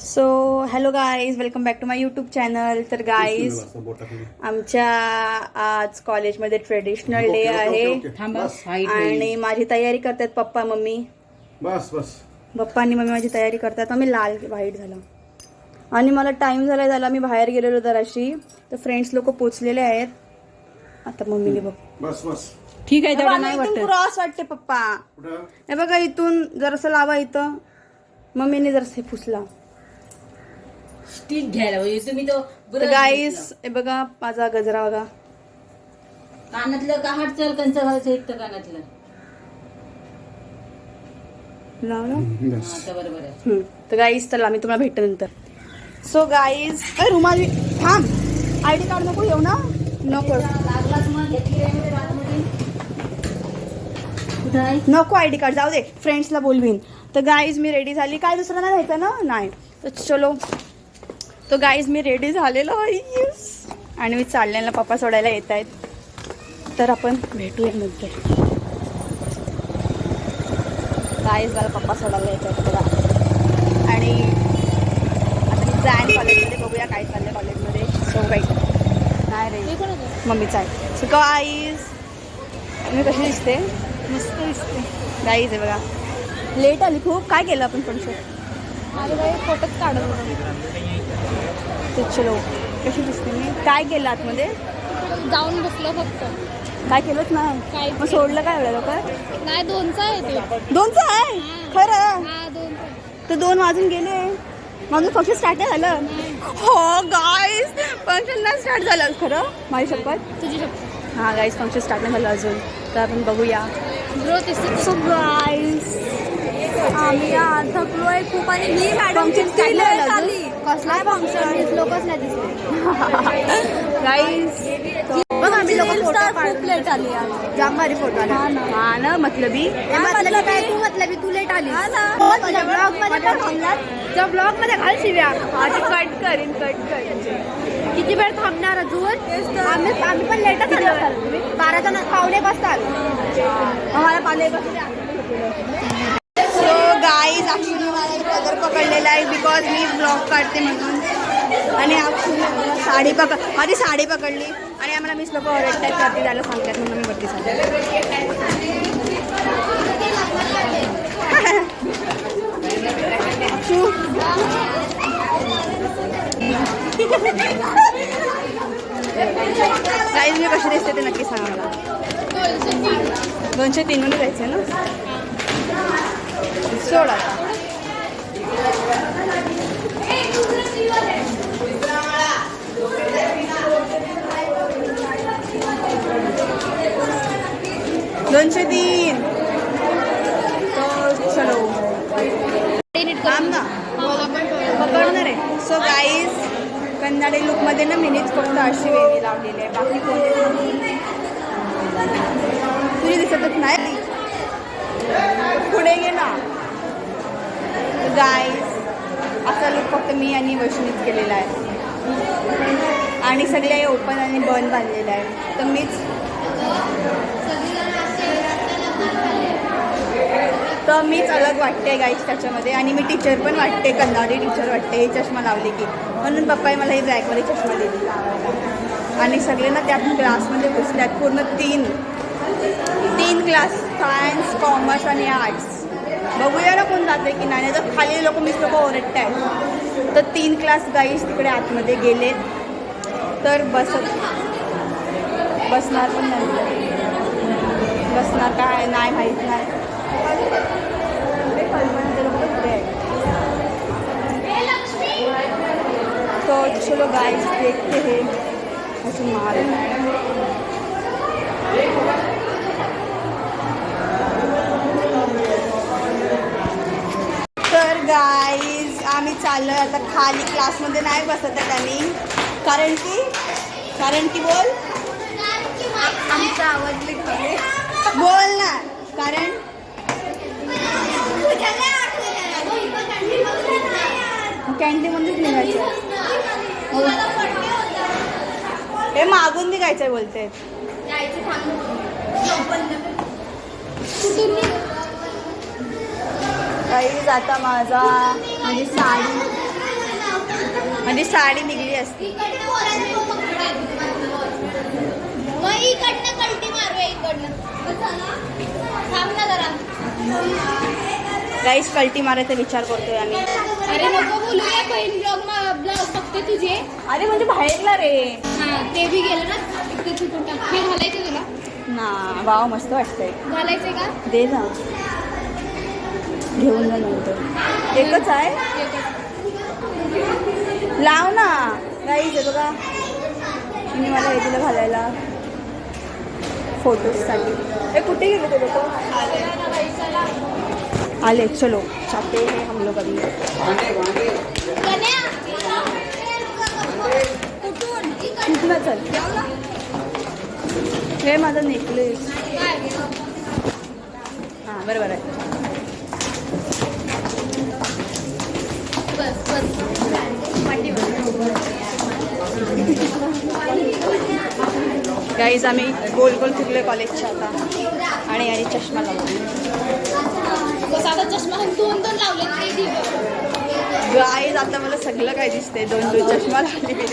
So hello guys, welcome back to my YouTube channel. तर guys, आमच्या आज कॉलेजमध्ये ट्रेडिशनल डे आहे आणि माझी तयारी करतात पप्पा मम्मी. बस बस पप्पा आणि मम्मी माझी तयारी करतात. मी लाल व्हाईट झाला आणि मला टाइम झाला मी बाहेर गेलेलो जराशी. तर फ्रेंड्स लोक पोचलेले आहेत. आता मम्मीने बघ बस बस ठीक आहे तेवढा नाही वाटत. क्रॉस वाटते पप्पा. हे बघा इथून जरासं लावा. इथं मम्मीने जरासं पुसला. स्टिक घ्यायला पाहिजे तुम्ही तो गाईस. हे बघा माझा गजरा बघा. कानातलं का हात चल कंच घालायचं इथं कानातलं लावलं. आता बरोबर आहे. तर गाईस चला मी तुम्हाला भेटते नंतर. सो गाईस रुमाल थांब. आयडी कार्ड नको येऊ ना. नको लागलाच मग घेतली रे रातमध्ये कुठं आहे नको आयडी कार्ड जाऊ दे. फ्रेंड्सला बोलवीन. तर गाईज मी रेडी झाली. काय दुसरं नाही घ्यायचं ना. नाही तर चलो. तो गाईज मी रेडी झालेलो आहे आणि मी चाललेला पप्पा सोडायला येत आहेत. तर आपण भेटूया नंतर. गाईज मला पप्पा सोडायला येत आहेत बघा. आणि आता मी जाईन कॉलेजमध्ये. बघूया काय चाललंय कॉलेजमध्ये. सो गाईज नाही रे मम्मीचा आहे. सो गाईज मी कशी दिसते. मस्त दिसते गाईज. आहे बघा लेट आली खूप. काय केलं आपण फंक्शन. फोटोच काढत होतो. चलो कशी दिसते मी. काय केलं आतमध्ये. जाऊन बसलो फक्त. काय केलंच नाही. काय मग सोडलं काय एवढं लवकर. नाही 2चा आहे ते. 2चा आहे खरं. हा 2चा. तर 2 वाजून गेले. माझं फंक्शन स्टार्ट नाही झालं. हो गाईज फंक्शन नाही स्टार्ट झालं खरं. माझी शपथ. तुझी शपथ. हा गाईज फंक्शन स्टार्ट नाही झालं अजून. तर आपण बघूया. ब्रो सो गाईज आम्ही आज थकलोय खूप. आणि ही मॅडम कसला फंक्शन लोकच नाही दिसले गाईज. बघ आम्ही लोक खूप लेट आली आज. जाम भारी फोटो आला. हा ना मतलबी. तू मतलबी तू लेट आली. ब्लॉग मध्ये ब्लॉग मध्ये घाल शिव्या. आधी कट करीन. किती वेळ थांबणार अजून. आम्ही पण लेटच आलो. 12 जण पावणे बसतात. आम्हाला पावणे सो गाईज ॲक्च्युली मला एक कलर पकडलेला आहे बिकॉज मी ब्लॉग काढते म्हणून. आणि ॲक्च्युली माझी साडी पकडली आणि आम्हाला मिस लोक ओरडतात वरती जायला सांगतात म्हणून मी वरती गाईज मी कशी दिसते ते नक्की सांगा मला. 203 मध्ये जायचं ना. सोड आता. दोनशे 3. चलो थांब ना पकडणार आहे. सो गाईज कन्नाडी लुकमध्ये ना मीनीच फक्त अशी वेगळी लावलेली आहे. बाकी कोणी तुझी दिसतच नाही. पुढे गे ना. गाईज असा लुक फक्त मी आणि वैष्णवीच केलेला आहे. आणि सगळे ओपन आणि बंद बांधलेलं आहे. तर मीच अलग वाटते गाईज त्याच्यामध्ये. आणि मी टीचर पण वाटते. कन्नाडी टीचर वाटते. हे चष्मा लावले की. म्हणून पप्पाही मला ही ब्लॅकवाली चष्मा दिली. आणि सगळे ना त्यात क्लासमध्ये घुसल्यात. पूर्ण 3 क्लास. सायन्स कॉमर्स आणि आर्ट्स. बघूया ना कोण जाते की नाही. तर खाली लोक मीच लोक ओरडत आहेत. तर 3 क्लास गाईज तिकडे आतमध्ये गेलेत. तर बसणार पण नाही. बसणार काय नाही माहीत नाही. तो चलो गाइस देखते हैं ऐसे मार. तर गाईज आम्ही चाललोय आता खाली. क्लासमध्ये नाही बसत आहे आम्ही. कारण की बोल. आमचा आवाज बोल ना. कारण कॅन्टीनमध्येच निघायचं. हे मागून निघायचं बोलते. गाईज आता माझी साडी म्हणजे साडी निघली असती. मग इकडनं कल्टी मारूया इकडनं. थांब ना जरा. गाईस कल्टी मारायचा विचार करतोय आम्ही. अरे नको बोलूया बहीण ब्लॉग बघते तुझे. अरे म्हणजे बाहेरला रे. हा ते बी गेलं ना इकडे तिकडून टाक. हे घालायचं तुला ना वाव मस्त वाटतंय. घालायचंय का? दे ना घेऊन जा नंतर. एकच आहे लाव ना गाईस. हे बघा मी मला हे दिलं घालायला फोटोजसाठी. हे कुठे गेले ते लोक? आले चलो चाहते हैं हम लोग अभी. कुठलं चल. हे माझा नेकलेस. हां बरोबर आहे. गाईज आम्ही गोल गोल फिरलोय कॉलेजच्या आता. आणि चष्मा लावला. साधा चष्मा दोन लावले ते. गाईज आता मला सगळं काय दिसतंय. दोन चष्मा लावले मी.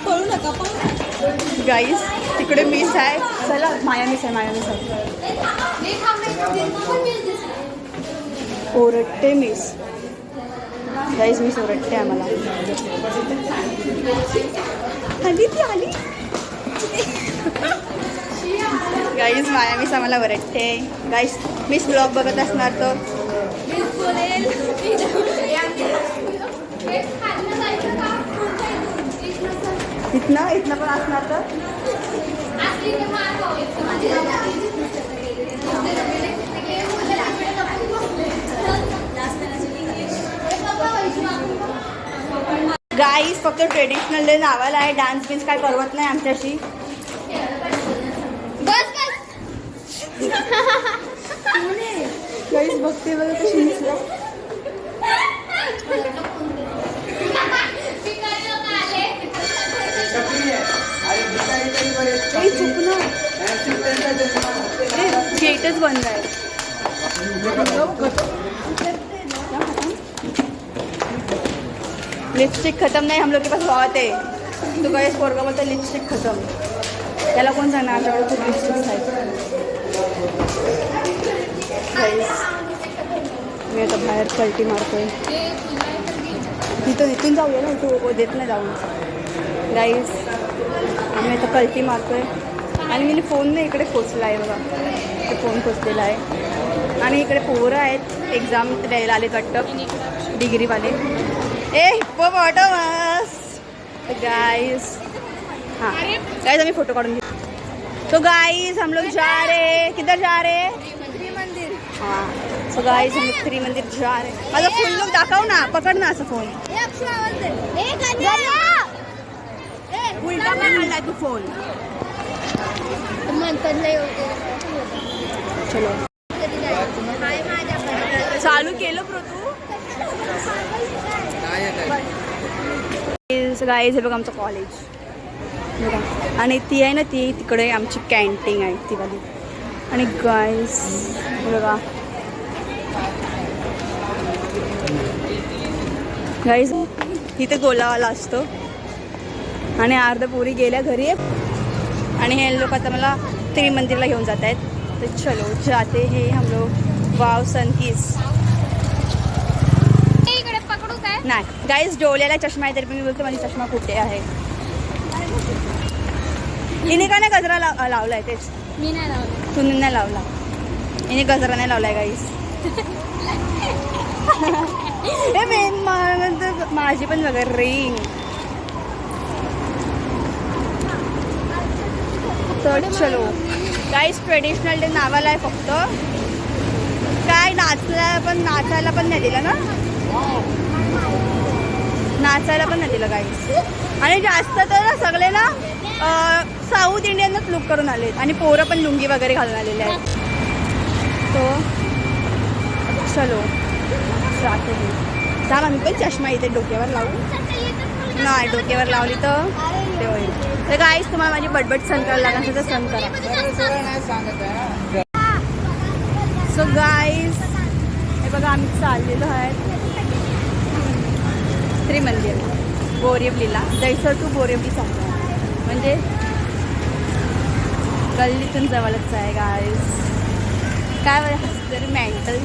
पळू नका गाईज. तिकडे मिस आहे. चला माया मिस आहे. ओरडते मिस. गाईज मिस ओरडते आम्हाला. आली ती आली. गाईज माया मिस आम्हाला ओरडते. गाईज मिस ब्लॉग बघत असणार तर इथनं पण असणार तर. गाईज फक्त ट्रेडिशनल डे नावाला आहे. डान्स बिन्स काय करवत नाही आमच्याशी. गाईज बघते बघा कशी मिसला. चुकलं गेटच बंद आहे. लिपस्टिक खत्म नहीं हम लोग के पास बहुत है. तो गाइस पोरगा बोलता लिपस्टिक खत्म. त्याला कोण सांगणार आमच्याकडे खूप लिपस्टिक्स आहेत. गाइस मी आता बाहेर कल्टी मारतोय. इथून जाऊया ना. तू देत नाही जाऊन. गाईज आम्ही आता कल्टी मारतोय. आणि मी फोन नाही इकडे पोचला आहे बघा. ते फोन पोचलेला आहे. आणि इकडे पोरं आहेत एक्झाम द्यायला आले वाटतं डिग्रीवाले. ए हिप्पोपोटामस गाइस. हाँ गाइस हमें फोटो काढून घेऊ. तो गाइस हम लोग जा रहे. किधर जा रहे? मंदिर. हाँ सो गाइस हम लोग 3 मंदिर जा रहे. माझा फुल लुक दाखव ना. पकड ना असं फोन. उलटा पकडलाय तू फोन. चलो चालू केलं प्रो तू. गाईज हे बघा आमचं कॉलेज बघा. आणि ती आहे ना ती तिकडे आमची कॅन्टीन आहे ती वाली. आणि गाईज बघा गाईज इथे गोलावाला असतो. आणि अर्ध पोरी गेल्या घरी. आणि हे लोक आता मला त्रिमंदिरला घेऊन जात आहेत. तर चलो जाते हे हम लोग. वाव सनकिस. इकडे पकडू काय? नाही गाईज डोळ्याला चष्मा आहे तरी पण मी बोलतो माझी चष्मा कुठे आहे. हिने का नाही गजरा लावलाय तेच. मी नाही लावलं. तुम्ही नाही लावला. हिने गजरा नाही लावलाय गाईज. हे मेन माझी पण वगैरे रिंग. तर चलो गाईज ट्रेडिशनल डे नावाला आहे फक्त. काय नाचायला पण नाही दिलं ना. नाचायला पण नाही दिलं गाईज. आणि जास्त तर सगळे ना साऊथ इंडियनच लुक करून आले. आणि पोरं पण लुंगी वगैरे घालून आलेले आहेत. तो चलो जाते. थांबा मी पण चष्मा इथे डोक्यावर लावू. नाही डोक्यावर लावली तर ते होईल. तर गाईज तुम्हाला माझी बटबट सण करायला लागणार तर सण करा. सो गाईज बघा आम्ही चाललेलो आहे त्रिमंदिर बोरिवलीला. जैसर टू बोरिवली चाललो आहे, म्हणजे गल्लीतून जवळच आहे गाईज. काय बरं तरी मेंटल.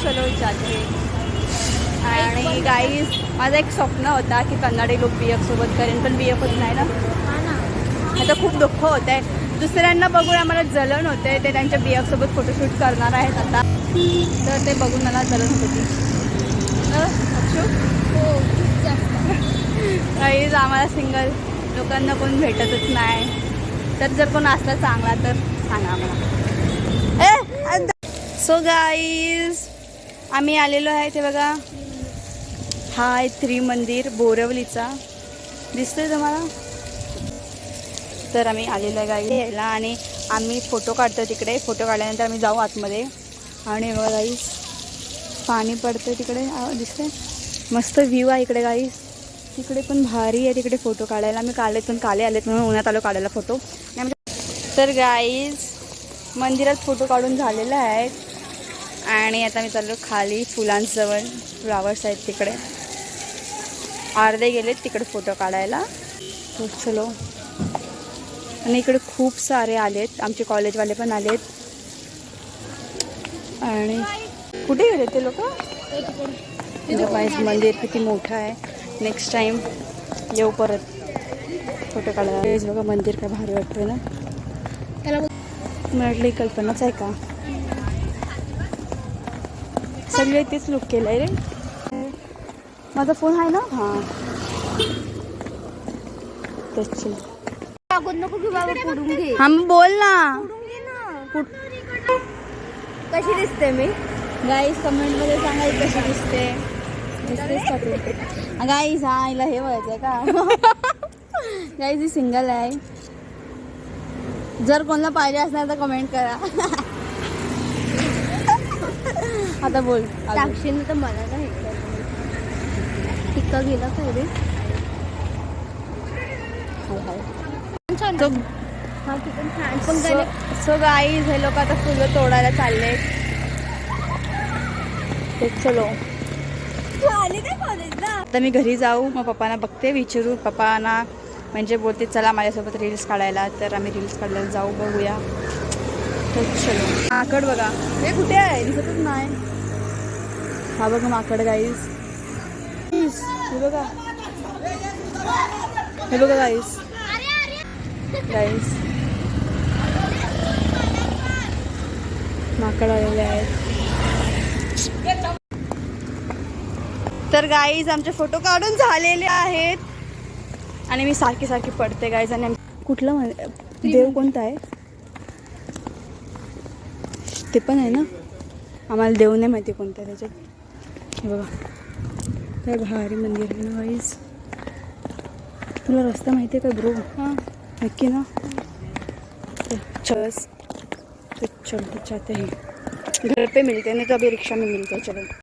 चलो जाते. आणि गाईज माझं एक स्वप्न होता की कन्नडी लोक BF सोबत करेन, पण BF होत नाही ना. आता खूप दुःख होत आहे. दुसऱ्यांना बघून आम्हाला जलन होते. ते त्यांच्या BF सोबत फोटोशूट करणार आहेत आता, तर ते बघून मला जलन होती. हो खूप जास्त. गाईज आम्हाला सिंगल लोकांना कोण भेटतच नाही. तर जर कोण असला चांगला तर सांगा आम्हाला. सो गाईज आम्ही आलेलो आहे ते बघा, हा आहे त्रिमंदिर बोरिवलीचा. दिसतोय तुम्हाला? तर आम्ही आलेलो आहे गाईज यायला आणि आम्ही फोटो काढतो तिकडे. फोटो काढल्यानंतर आम्ही जाऊ आतमध्ये. आणि बघा गाईज पाणी पडतं तिकडे, दिसतंय मस्त व्ह्यू आहे इकडे गाईज. तिकडे पण भारी आहे तिकडे फोटो काढायला. आम्ही काढलेत पण काले आलेत म्हणून उन्हात आलो काढायला फोटो. तर गाईज मंदिरात फोटो काढून झालेले आहेत आणि आता मी चाललो खाली फुलांजवळ. फ्लावर्स आहेत तिकडे, अर्धे गेलेत तिकडे फोटो काढायला. तो चलो. आणि इकडे खूप सारे आलेत, आमचे कॉलेजवाले पण आलेत. आणि कुठे गेले ते लोक? मंदिर किती मोठं आहे. नेक्स्ट टाइम येऊ परत फोटो काढायला. बघा मंदिर काय भारी वाटतंय ना. मला वाटलं कल्पनाच आहे का? सगळे तेच लुक केलंय रे. माझा फोन आहे ना. हां त्याची नको की बाबा पुढून घे. हा मग बोल ना. कशी दिसते मी? गाईज कमेंटमध्ये सांगा कशी दिसते. दिसतेच का तू? गाईज हा हिला हे व्हायचं आहे का? गाईज ही सिंगल आहे. जर कोणाला पाहिजे असणार तर कमेंट करा. आता बोल. साक्षीने तर मला का हे टिक्का गेला काय रे? छान तो हा पण छान पण गेले. सो गाईज हे लोक आता फुलं तोडायला चालले. चलो आले काय कॉलेजला? आता मी घरी जाऊ, मग पप्पांना बघते, विचारू पप्पांना. म्हणजे बोलते चला माझ्यासोबत रील्स काढायला. तर आम्ही रील्स काढायला जाऊ, बघूया. तर चलो. माकड बघा, हे कुठे आहे? दिसतच नाही. हा बघा माकड गाईज. हे बघा, हे बघा गाईज. गाईज माकड आलेले आहेत. तर गाईज आमचे फोटो काढून झालेले आहेत आणि मी सारखी सारखी पडते गाईज. आणि कुठला देव कोणता आहे ते पण आहे ना. आम्हाला देव नाही माहिती कोणता आहे त्याच्यात. हे बघा काय भारी मंदिर आहे ना गाईज. तुला रस्ता माहिती आहे का ब्रो? हां नक्की ना. चल चलते चाहते हैं, घर पे मिलते हैं नहीं तो अभी रिक्शा में मिलते हैं. चलो.